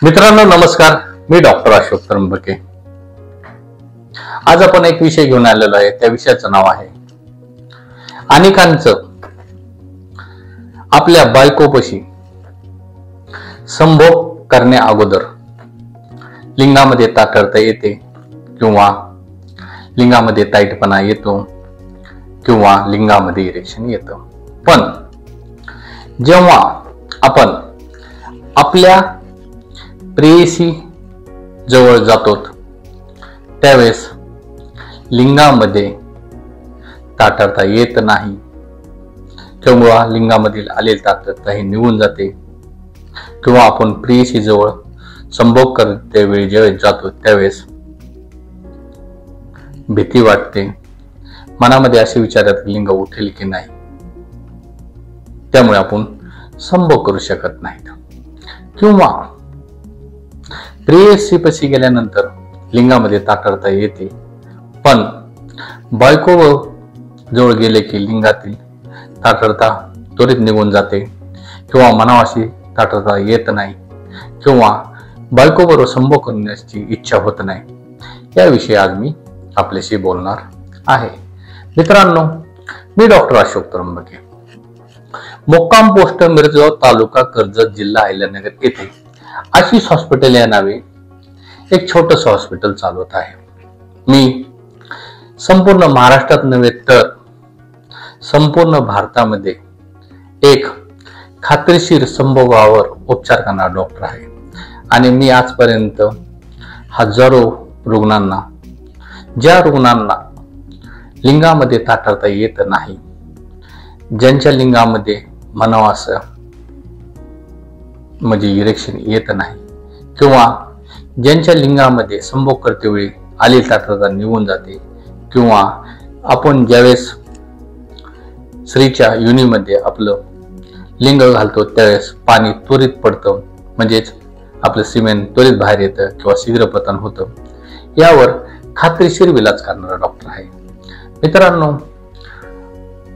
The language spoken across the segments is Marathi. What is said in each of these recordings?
मित्रांनो नमस्कार, मी डॉक्टर अशोक त्र्यंबके। आज आपण एक विषय घेऊन आलेलो आहे। त्या विषयाचं नाव आहे अनेकांचं आपल्या बायकोपाशी संभोग करण्या अगोदर लिंगामध्ये ताठरता येते किंवा लिंगामध्ये ताईटपणा येतो किंवा लिंगामध्ये इरेक्शन येतं। पण जेव्हा आपण आपल्या प्रेयसी जवळ जातो त्यावेळेस लिंगामध्ये ताठरता येत नाही किंवा लिंगामधील आलेली ताठरता ही निघून जाते किंवा आपण प्रेयसी जवळ संभोग करते वेळी ज्यावेळेस जातो त्यावेळेस भीती वाटते, मनामध्ये असे विचार येतात लिंग उठेल की नाही, त्यामुळे आपण संभोग करू शकत नाहीत। किंवा प्रेयसीपाशी गेल्यानंतर लिंगामध्ये ताठरता येते पण बायको जवळ गेले की लिंगातील ताठरता त्वरित निघून जाते किंवा मनावाशी ताठरता येत नाही किंवा बायको बरोबर संभोग करण्याची इच्छा होत नाही। याविषयी आज मी आपल्याशी बोलणार आहे। मित्रांनो, मी डॉक्टर अशोक त्र्यंबके, मुक्काम पोस्ट मिरजगाव, तालुका कर्जत, जिल्हा अहिल्यानगर येथे आशिष हॉस्पिटल या नावे एक छोटस हॉस्पिटल चालवत आहे। मी संपूर्ण महाराष्ट्रात नव्हे तर संपूर्ण भारतामध्ये एक खात्रीशीर संभोगावर उपचार करणारा डॉक्टर आहे आणि मी आजपर्यंत हजारो रुग्णांना, ज्या रुग्णांना लिंगामध्ये ताठरता येत नाही, ज्यांच्या लिंगामध्ये म्हणावं असं म्हणजे इरेक्शन येत नाही किंवा ज्यांच्या लिंगामध्ये संभोग करते वेळी आलेली ताठरता निघून जाते किंवा आपण ज्यावेळेस स्त्रीच्या योनीमध्ये आपलं लिंग घालतो त्यावेळेस पाणी त्वरित पडतं, म्हणजेच आपलं सिमेंट त्वरित बाहेर येतं किंवा शीघ्रपतन होतं, यावर खात्रीशीर विलाज करणारा डॉक्टर आहे। मित्रांनो,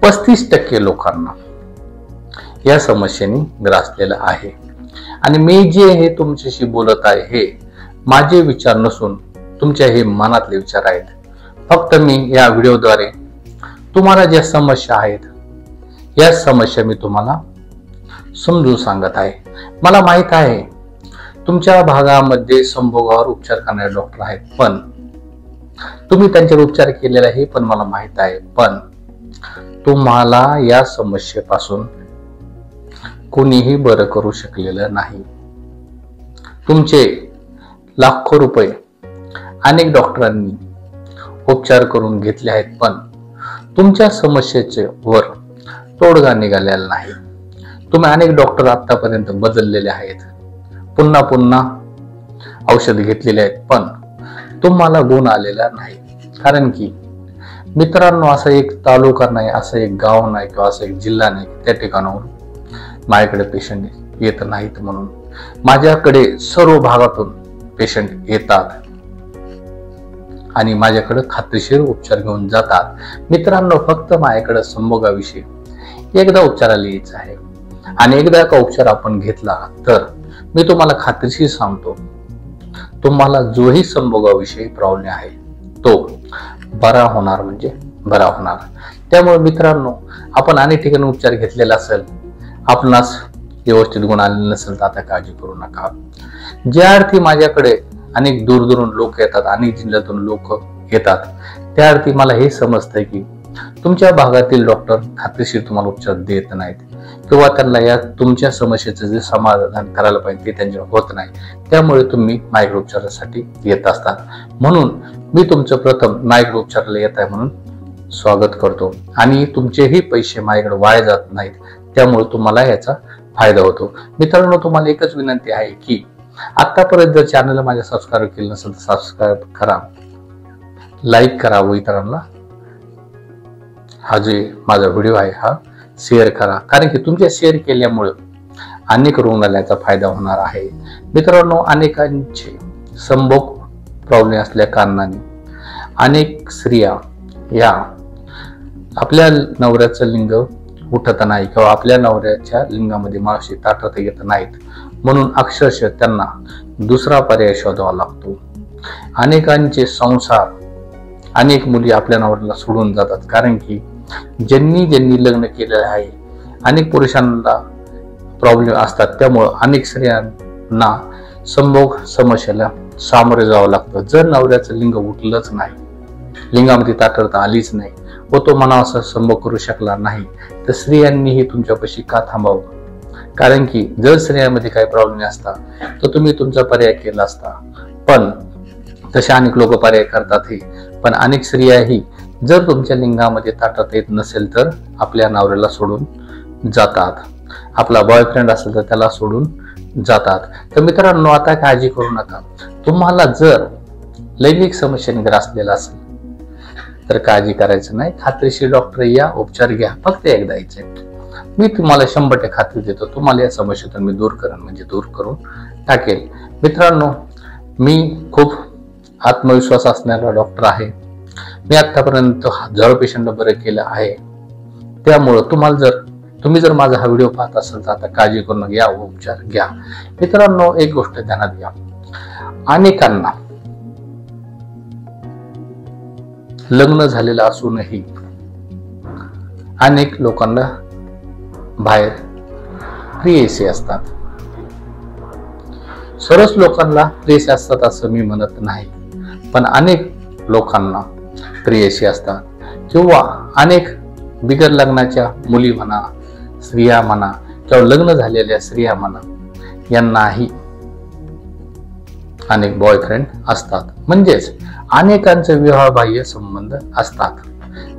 35% लोकांना या समस्येने ग्रासलेलं आहे आणि मी जे हे तुमच्याशी बोलत आहे हे माझे विचार नसून तुमच्या हे मनातले विचार आहेत। फक्त मी या व्हिडिओद्वारे तुम्हाला ज्या समस्या आहेत या समस्या मी तुम्हाला समजून सांगत आहे। मला माहित आहे तुमच्या भागामध्ये संभोगावर उपचार करणारे डॉक्टर आहेत, पण तुम्ही त्यांच्यावर उपचार केलेला हे पण मला माहित आहे, पण तुम्हाला या समस्येपासून कोणीही बरं करू शकलेलं नाही। तुमचे लाखो रुपये अनेक डॉक्टरांनी उपचार करून घेतले आहेत, पण तुमच्या समस्येचे वर तोडगा निघालेला नाही। तुम्ही अनेक डॉक्टर आतापर्यंत बदललेले आहेत, पुन्हा पुन्हा औषध घेतलेले आहेत, पण तुम्हाला गुण आलेला नाही। कारण की मित्रांनो, असा एक तालुका नाही, असं एक गाव नाही किंवा असं एक जिल्हा नाही त्या ठिकाणाहून माझ्याकडे पेशंट येत नाहीत। म्हणून माझ्याकडे सर्व भागातून पेशंट येतात आणि माझ्याकडे खात्रीशीर उपचार घेऊन जातात। मित्रांनो, फक्त माझ्याकडे संभोगाविषयी एकदा उपचाराला यायचं आहे आणि एकदा का उपचार आपण घेतला तर मी तुम्हाला खात्रीशीर सांगतो, तुम्हाला जोही संभोगाविषयी प्रॉब्लेम आहे तो बरा होणार म्हणजे बरा होणार। त्यामुळे मित्रांनो, आपण अनेक ठिकाणी उपचार घेतलेला असेल, आपणास व्यवस्थित गुण आलेला नसेल तर आता काळजी करू नका। ज्या अर्थी माझ्याकडे अनेक दूरदूरून लोक येतात, अनेक जिल्ह्यातून लोक येतात, त्या अर्थी मला हे समजतंय की तुमच्या भागातील डॉक्टर खात्रीशीर तुम्हाला उपचार देत नाहीत किंवा त्यांना या तुमच्या समस्येचं जे समाधान करायला पाहिजे ते त्यांच्यावर होत नाही, त्यामुळे तुम्ही मायक्रो उपचारासाठी येत असतात। म्हणून मी तुमचं प्रथम मायक्रो उपचाराला येत आहे म्हणून स्वागत करतो आणि तुमचेही पैसे माझ्याकडे वाया जात नाहीत, त्यामुळे तुम्हाला याचा फायदा होतो। मित्रांनो, तुम्हाला एकच विनंती आहे की आतापर्यंत जर चॅनलला माझ्या सबस्क्राईब केलं नसेल तर सबस्क्राईब करा, लाईक करा व इतरांना हा जे माझा व्हिडिओ आहे हा शेअर करा, कारण की तुमच्या शेअर केल्यामुळे अनेक रुग्णालयाचा फायदा होणार आहे। मित्रांनो, अनेकांचे संभोग प्रॉब्लेम असल्या कारणाने अनेक स्त्रिया या आपल्या नवऱ्याचं लिंग उठत नाही किंवा आपल्या नवऱ्याच्या लिंगामध्ये मावशी ताठरता येत नाहीत, म्हणून अक्षरशः त्यांना दुसरा पर्याय शोधावा लागतो. अनेकांचे संसार, अनेक मुली आपल्या नवऱ्याला सोडून जातात, कारण की ज्यांनी लग्न केलेलं आहे, अनेक पुरुषांना प्रॉब्लेम असतात. त्यामुळं अनेक स्त्रियांना संभोग समस्येला सामोरे जावं लागतं. जर नवऱ्याचं लिंग उठलंच नाही, लिंगामध्ये ताठरता आलीच नाही व तो मनाचा संभोग करू शकला नाही, तर स्त्रियांनीही तुमच्यापाशी का थांबावं? कारण की जर स्त्रियांमध्ये काही प्रॉब्लेम असता तर तुम्ही तुमचा पर्याय केला असता. पण तसे अनेक लोक पर्याय करतातही, पण अनेक स्त्रियाही जर तुमच्या लिंगामध्ये ताठरता येत नसेल तर आपल्या नवऱ्याला सोडून जातात. आपला बॉयफ्रेंड असेल तर त्याला सोडून जातात. तर मित्रांनो, आता काळजी करू नका. तुम्हाला जर लैंगिक समस्येने ग्रासलेला असेल तर काळजी करायचं नाही. खात्रीशीर डॉक्टर या, उपचार घ्या, फक्त एकदा यायचे. मी तुम्हाला 100% खात्री देतो, तुम्हाला या समस्येतून मी दूर करून टाकेल. मित्रांनो, मी खूप आत्मविश्वास असणारा डॉक्टर आहे. मी आतापर्यंत हजारो पेशंटला बरं केलं आहे. त्यामुळं तुम्ही जर माझा हा व्हिडिओ पाहत असाल तर आता काळजी करून घ्या, उपचार घ्या. मित्रांनो, एक गोष्ट ध्यानात घ्या. अनेकांना लग्न झालेलं असूनही अनेक लोकांना बाहेर प्रेयसी असतात. सर्वच लोकांना प्रेयसी असतात असं मी म्हणत नाही, पण अनेक लोकांना प्रेयसी असतात किंवा अनेक बिगर लग्नाच्या मुली म्हणा, स्त्रिया म्हणा किंवा लग्न झालेल्या स्त्रिया म्हणा, यांनाही अनेक बॉयफ्रेंड असतात. म्हणजेच अनेकांचे विवाहबाह्य संबंध असतात.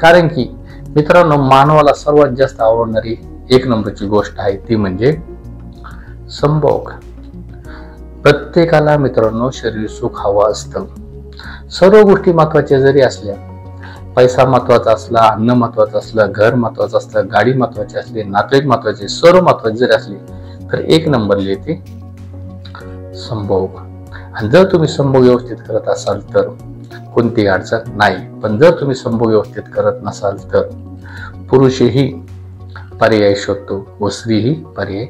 कारण की मित्रांनो, मानवाला सर्वात जास्त आवडणारी एक नंबरची गोष्ट आहे ती म्हणजे संभोग. प्रत्येकाला मित्रांनो शरीर सुख हवं असतं. सर्व गोष्टी महत्वाच्या जरी असल्या, पैसा महत्वाचा असला, अन्न महत्वाचं असलं, घर महत्वाचं असलं, गाडी महत्वाची असली, नातेवाईक महत्वाचे, सर्व महत्वाचे जरी असले, तर एक नंबरला येते संभोग. आणि जर तुम्ही संभोग व्यवस्थित करत असाल तर कोणतीही अडचण नाही. पण जर तुम्ही संभोग व्यवस्थित करत नसाल तर पुरुषही पर्याय शोधतो व स्त्रीही पर्याय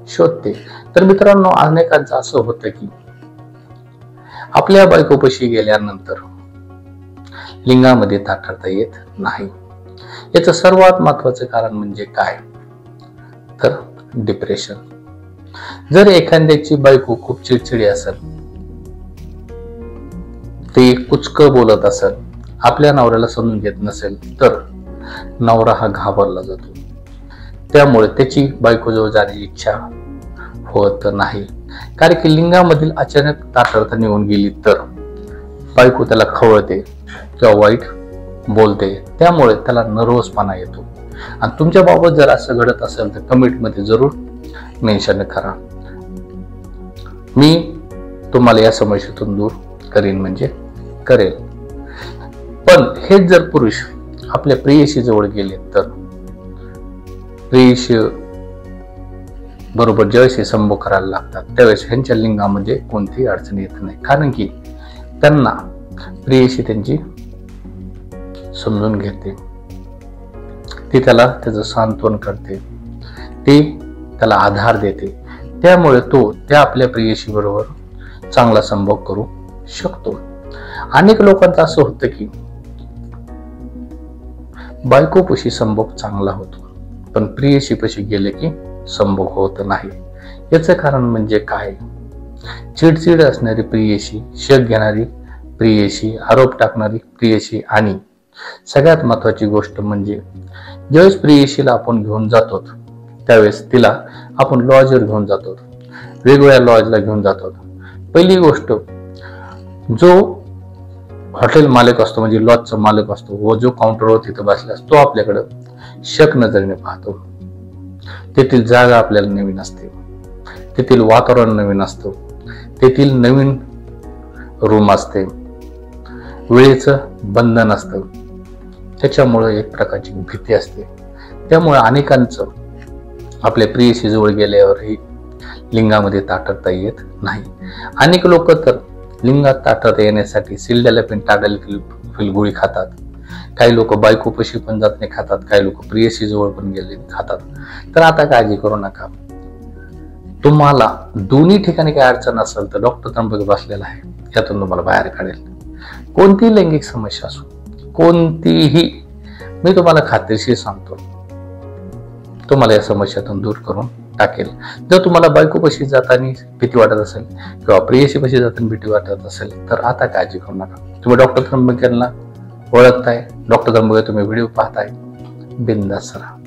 शोधते. तर मित्रांनो, अनेकांचं असं होतं की आपल्या बायकोपाशी गेल्यानंतर लिंगामध्ये ताठरता येत नाही. याचं सर्वात महत्वाचं कारण म्हणजे काय, तर डिप्रेशन. जर एखाद्याची बायको खूप चिडचिडी असेल, ते कुचकं बोलत असेल, आपल्या नवऱ्याला समजून घेत नसेल, तर नवरा हा घाबरला जातो. त्यामुळे त्याची बायकोजवळ जाण्याची इच्छा होत नाही. कारण की लिंगामधील अचानक ताठरता निघून गेली तर बायको त्याला खवळते किंवा वाईट बोलते. त्यामुळे त्याला नर्वसपणा येतो. आणि तुमच्या बाबत जर असं घडत असेल तर कमेंटमध्ये जरूर मेन्शन करा. मी तुम्हाला या समस्येतून दूर करेल. पण हेच जर पुरुष आपल्या प्रेयसी जवळ गेले तर प्रेयसी बरोबर ज्यावेळेस संभोग करायला लागतात त्यावेळेस ह्यांच्या लिंगामध्ये कोणतीही अडचण येत नाही. कारण की त्यांना प्रेयसी त्यांची समजून घेते, ती त्याला त्याचं सांत्वन करते, ती त्याला आधार देते. त्यामुळे तो त्या आपल्या प्रेयसी बरोबर चांगला संभोग करू शकतो. अनेक लोकांचं असं होतं की बायकोपाशी संभोग चांगला होतो, पण प्रेयसीपाशी गेले की संभोग होत नाही. याचं कारण म्हणजे काय, चिडचिड असणारी प्रेयसी, शक घेणारी प्रेयसी, आरोप टाकणारी प्रेयसी, आणि सगळ्यात महत्वाची गोष्ट म्हणजे ज्यावेळेस प्रेयसीला आपण घेऊन जातो त्यावेळेस तिला आपण लॉजवर घेऊन जातो, वेगवेगळ्या लॉजला घेऊन जातो. पहिली गोष्ट, जो हॉटेल मालक असतो म्हणजे लॉजचा मालक असतो व जो काउंटरवर तिथं बसला असतो, तो आपल्याकडं शक नजरेने पाहतो. तेथील जागा आपल्याला नवीन असते, तेथील वातावरण नवीन असतं, तेथील नवीन रूम असते, वेळेचं बंधन असतं. त्याच्यामुळे एक प्रकारची भीती असते. त्यामुळे अनेकांचं आपल्या प्रेयसी जवळ गेल्यावरही लिंगामध्ये ताठरता येत नाही. अनेक लोक तर लिंगात ताठरता येण्यासाठी सिल्डेनाफिल, टाडालिफिल गोळी खातात. काही लोक बायकोपाशी पण जात नाही खातात, काही लोक प्रेयसी जवळ पण गेले खातात. तर आता काळजी करू नका. तुम्हाला दोन्ही ठिकाणी काही अडचण असेल तर डॉक्टर त्र्यंबके बसलेला आहे, यातून तुम्हाला बाहेर काढेल. कोणतीही लैंगिक समस्या असो, कोणतीही, मी तुम्हाला खात्रीशीर सांगतो, तुम्हाला या समस्यातून दूर करून टाकेल. जर तुम्हाला बायकोपाशी जाताना भीती वाटत असेल किंवा प्रेयसीपाशी जाताना भीती वाटत असेल तर आता काळजी करू नका. तुम्ही डॉक्टर त्र्यंबकेंना ओळखताय, डॉक्टर त्र्यंबके तुम्ही व्हिडिओ पाहताय, बिनधास्त राहा.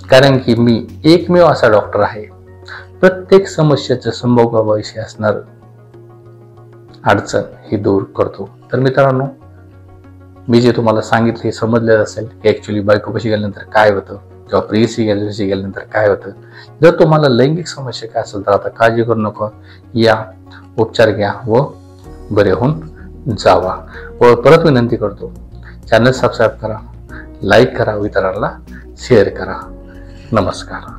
कारण की मी एकमेव असा डॉक्टर आहे, प्रत्येक समस्येचं संभोगाविषयी असणार अडचण ही दूर करतो. तर मित्रांनो, मी जे तुम्हाला सांगितले हे समजलेलं असेल की ऍक्च्युली बायकोपाशी गेल्यानंतर काय होतं किंवा प्रेयसीपाशी गेल्यानंतर काय होतं. जर तुम्हाला लैंगिक समस्या काय असेल तर आता काळजी करू नका, या उपचार घ्या व बरे होऊन जावा. व परत विनंती करतो, चॅनल सबस्क्राईब करा, लाईक करा, इतरांना शेअर करा. नमस्कार.